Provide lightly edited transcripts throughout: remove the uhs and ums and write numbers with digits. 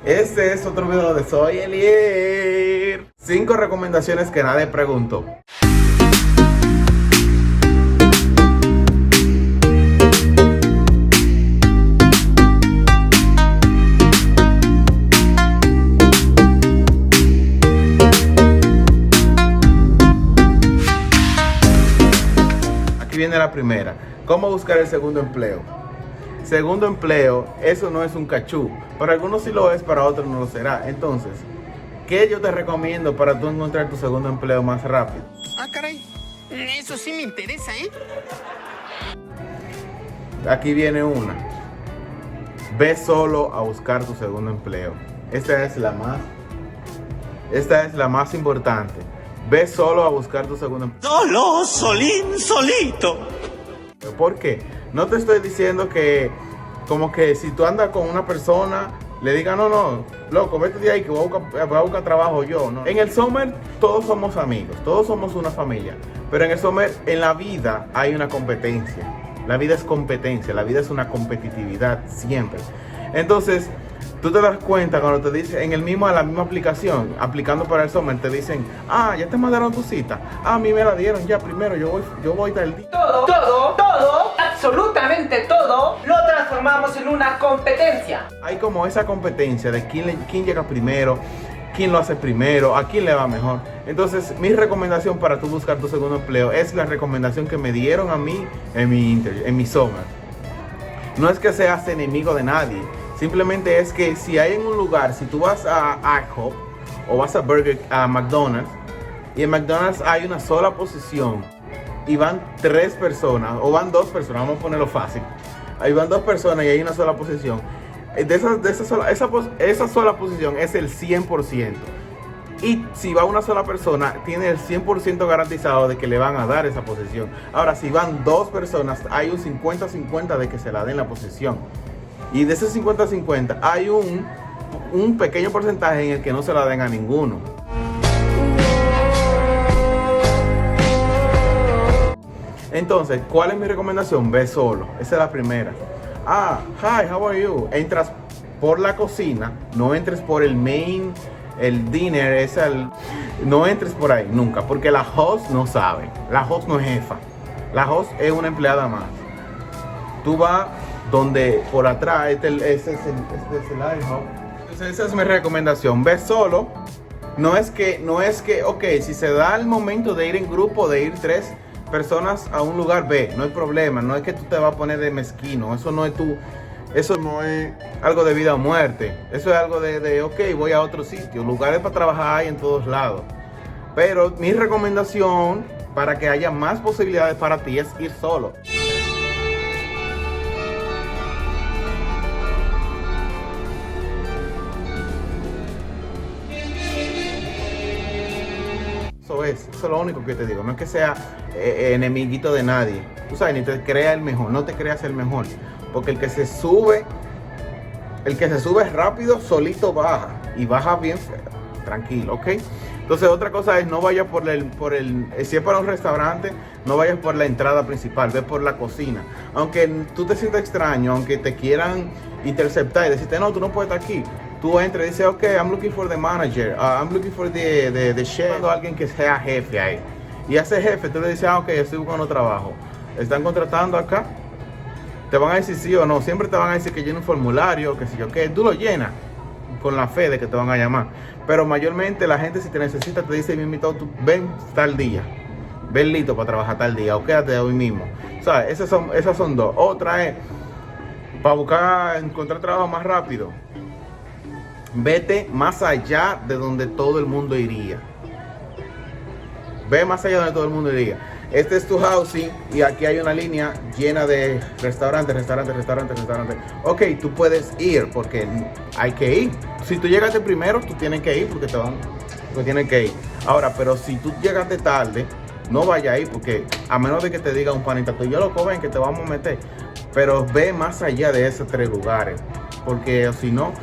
Este es otro video de Soy Elier. 5 recomendaciones que nadie preguntó. Aquí viene la primera. ¿Cómo buscar el segundo empleo? Segundo empleo, eso no es un cachú. Para algunos sí lo es, para otros no lo será. Entonces, ¿qué yo te recomiendo para tú encontrar tu segundo empleo más rápido? Ah, caray. Eso sí me interesa, ¿eh? Aquí viene una. Ve solo a buscar tu segundo empleo. Esta es la más importante. Ve solo a buscar tu segundo empleo. Solo, solito. ¿Por qué? No te estoy diciendo que como que si tú andas con una persona le diga no, loco, vete de ahí que voy a buscar trabajo yo, ¿no? En el summer todos somos amigos, todos somos una familia, pero en el summer, en la vida hay una competencia. La vida es competencia, la vida es una competitividad siempre. Entonces, tú te das cuenta cuando te dicen en la misma aplicación, aplicando para el summer, te dicen, ya te mandaron tu cita. A mí me la dieron ya primero, yo voy tal día. Todo, absolutamente todo, lo transformamos en una competencia. Hay como esa competencia de quién llega primero, quién lo hace primero, a quién le va mejor. Entonces, mi recomendación para tú buscar tu segundo empleo es la recomendación que me dieron a mí en mi summer. No es que seas enemigo de nadie, simplemente es que si hay en un lugar, si tú vas a IHOP o vas a McDonald's, y en McDonald's hay una sola posición y van 3 personas o van 2 personas, vamos a ponerlo fácil, ahí van 2 personas y hay una sola posición, esa sola posición es el 100%, y si va una sola persona tiene el 100% garantizado de que le van a dar esa posición. Ahora, si van 2 personas hay un 50-50 de que se la den la posición, y de ese 50-50 hay un pequeño porcentaje en el que no se la den a ninguno. Entonces, ¿cuál es mi recomendación? Ve solo. Esa es la primera. Hi, how are you? Entras por la cocina, no entres por el main, el dinner, no entres por ahí nunca, porque la host no sabe. La host no es jefa. La host es una empleada más. Tú vas donde por atrás, este es el IHOP. Entonces, esa es mi recomendación. Ve solo. No es que, ok, si se da el momento de ir en grupo, de ir 3 personas a un lugar, ve, no hay problema. No es que tú te vas a poner de mezquino. Eso no es algo de vida o muerte. Eso es algo de ok, voy a otro sitio. Lugares para trabajar hay en todos lados. Pero mi recomendación para que haya más posibilidades para ti es ir solo. Eso es lo único que te digo. No es que sea enemiguito de nadie. Tú sabes, ni te creas el mejor. No te creas el mejor. Porque el que se sube rápido, solito baja. Y baja bien feo. Tranquilo, ¿ok? Entonces, otra cosa es, no vayas si es para un restaurante, no vayas por la entrada principal, ve por la cocina. Aunque tú te sientas extraño, aunque te quieran interceptar y decirte, no, tú no puedes estar aquí. Tú entras y dices, ok, I'm looking for the manager, I'm looking for the chef, alguien que sea jefe ahí. Y a ese jefe tú le dices, ok, estoy buscando trabajo. ¿Están contratando acá? Te van a decir sí o no. Siempre te van a decir que llene un formulario, que si yo qué. Tú lo llenas con la fe de que te van a llamar. Pero mayormente la gente, si te necesita, te dice, mi invitado, tú ven tal día. Ven listo para trabajar tal día o quédate hoy mismo. ¿Sabes? Esas son 2. Otra es, para encontrar trabajo más rápido, vete más allá de donde todo el mundo iría. Ve más allá de donde todo el mundo iría. Este es tu housing y aquí hay una línea llena de restaurantes. Ok, tú puedes ir porque hay que ir. Si tú llegaste primero, tú tienes que ir porque tienes que ir. Ahora, pero si tú llegaste tarde, no vayas ahí porque a menos de que te diga un panita, tú yo loco, ven que te vamos a meter. Pero ve más allá de esos 3 lugares porque si no,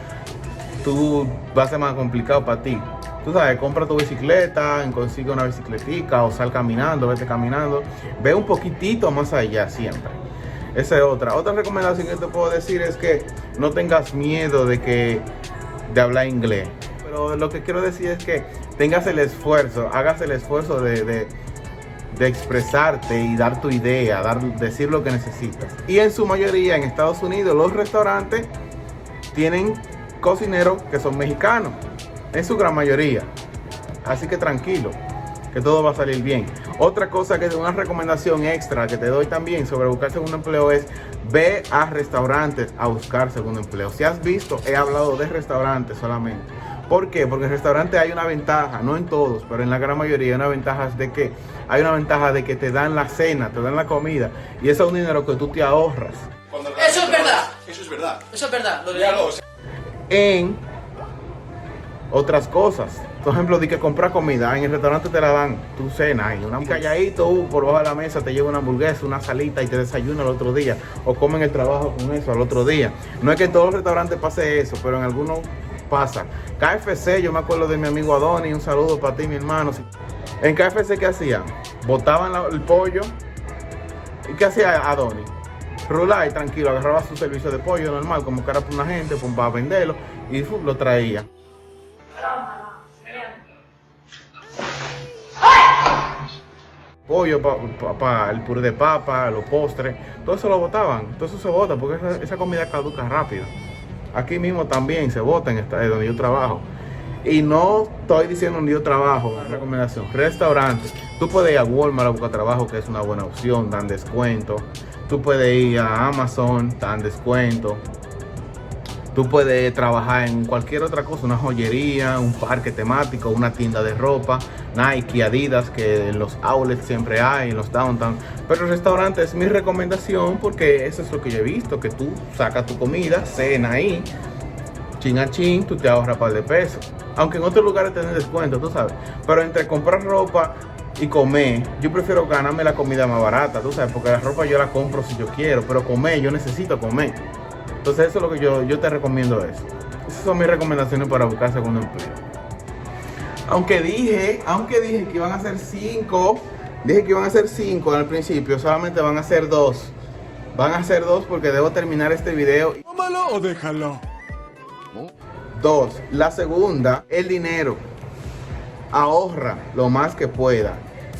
tú va a ser más complicado para ti. Tú sabes, compra tu bicicleta, consigue una bicicletica o sal caminando, vete caminando. Ve un poquitito más allá siempre. Esa es otra. Otra recomendación que te puedo decir es que no tengas miedo de que de hablar inglés. Pero lo que quiero decir es que tengas el esfuerzo, hagas el esfuerzo de expresarte y dar tu idea, decir lo que necesitas. Y en su mayoría en Estados Unidos los restaurantes tienen cocineros que son mexicanos, en su gran mayoría. Así que tranquilo, que todo va a salir bien. Otra cosa que es una recomendación extra que te doy también sobre buscar segundo empleo es ve a restaurantes a buscar segundo empleo. Si has visto, he hablado de restaurantes solamente. ¿Por qué? Porque en restaurantes hay una ventaja, no en todos, pero en la gran mayoría hay una ventaja de que te dan la cena, te dan la comida, y eso es un dinero que tú te ahorras. Eso es verdad. Eso es verdad. Eso es verdad. Lo digo. En otras cosas, por ejemplo, de que comprar comida, en el restaurante te la dan, tu cena, y un calladito, por bajo de la mesa te lleva una hamburguesa, una salita y te desayuna el otro día, o comen el trabajo con eso al otro día. No es que en todos los restaurantes pase eso, pero en algunos pasa. KFC, yo me acuerdo de mi amigo Adoni, un saludo para ti, mi hermano. En KFC, ¿qué hacían? Botaban el pollo. ¿Y qué hacía Adoni? Rular y tranquilo, agarraba su servicio de pollo normal, como que era para una gente, pues, para venderlo, y lo traía. Pollo, el puré de papa, los postres, todo eso lo botaban. Todo eso se bota porque esa comida caduca rápido. Aquí mismo también se bota donde yo trabajo. Y no estoy diciendo donde yo trabajo, una recomendación. Restaurantes. Tú puedes ir a Walmart a buscar trabajo, que es una buena opción, dan descuento. Tú puedes ir a Amazon, dan descuento. Tú puedes trabajar en cualquier otra cosa, una joyería, un parque temático, una tienda de ropa, Nike, Adidas, que en los outlets siempre hay, en los downtown. Pero el restaurante es mi recomendación porque eso es lo que yo he visto, que tú sacas tu comida, cena ahí, chin a chin, tú te ahorras un par de pesos. Aunque en otros lugares tienen descuento, tú sabes. Pero entre comprar ropa y comer, yo prefiero ganarme la comida más barata, tú sabes, porque la ropa yo la compro si yo quiero, pero comer, yo necesito comer. Entonces eso es lo que yo te recomiendo eso. Esas son mis recomendaciones para buscar segundo empleo. Aunque dije que iban a ser 5, dije que iban a ser 5 al principio, solamente van a ser 2. Van a ser 2 porque debo terminar este video. Tómalo o déjalo. 2. La segunda, el dinero. Ahorra lo más que pueda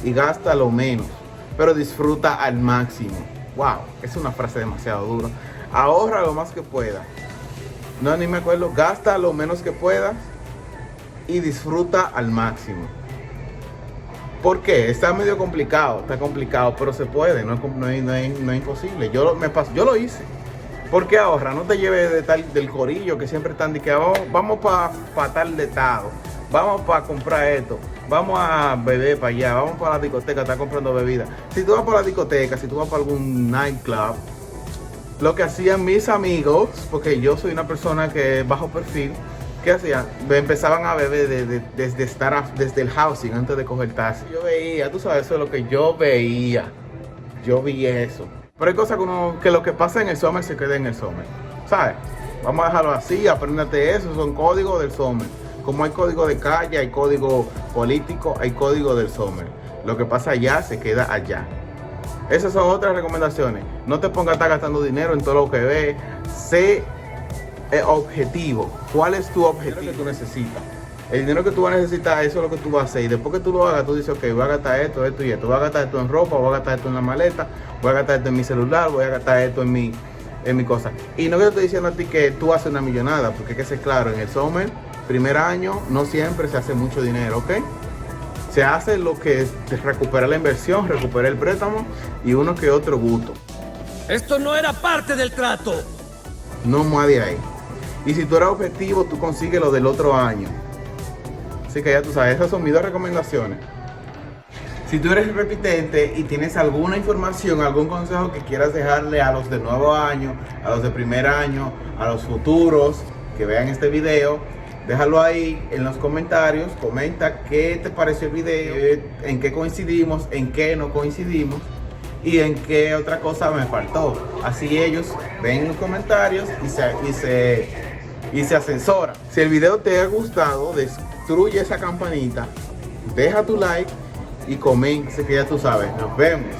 y gasta lo menos, pero disfruta al máximo. Wow, es una frase demasiado dura. Ahorra lo más que pueda. No, ni me acuerdo. Gasta lo menos que puedas y disfruta al máximo. ¿Por qué? Está medio complicado, pero se puede, no es imposible. Yo lo hice. ¿Por qué ahorra? No te lleves del corillo que siempre están de que vamos para tal estado, vamos para comprar esto, vamos a beber para allá, vamos para la discoteca, estar comprando bebidas. Si tú vas para la discoteca, si tú vas para algún nightclub, lo que hacían mis amigos, porque yo soy una persona que bajo perfil, ¿qué hacían? Empezaban a beber desde el housing antes de coger taxi. Yo veía, tú sabes, eso es lo que yo veía. Yo vi eso. Pero hay cosas que lo que pasa en el summer se queda en el summer, ¿sabes? Vamos a dejarlo así, apréndete eso, son códigos del summer. Como hay código de calle, hay código político, hay código del summer. Lo que pasa allá se queda allá. Esas son otras recomendaciones. No te pongas a estar gastando dinero en todo lo que ves. Sé objetivo. ¿Cuál es tu objetivo que tú necesitas? El dinero que tú vas a necesitar, eso es lo que tú vas a hacer. Y después que tú lo hagas, tú dices, ok, voy a gastar esto, esto y esto. Voy a gastar esto en ropa, voy a gastar esto en la maleta, voy a gastar esto en mi celular, voy a gastar esto en mi cosa. Y no que te estoy diciendo a ti que tú haces una millonada, porque hay que ser claro, en el summer, primer año, no siempre se hace mucho dinero, ¿ok? Se hace lo que es recuperar la inversión, recuperar el préstamo y uno que otro gusto. Esto no era parte del trato. No más de ahí. Y si tú eres objetivo, tú consigues lo del otro año. Así que ya tú sabes, esas son mis 2 recomendaciones. Si tú eres repitente y tienes alguna información, algún consejo que quieras dejarle a los de nuevo año, a los de primer año, a los futuros que vean este video, déjalo ahí en los comentarios. Comenta qué te pareció el video, en qué coincidimos, en qué no coincidimos y en qué otra cosa me faltó. Así ellos ven los comentarios y se asesoran. Si el video te ha gustado, destruye esa campanita, deja tu like y comenta, que ya tú sabes. Nos vemos.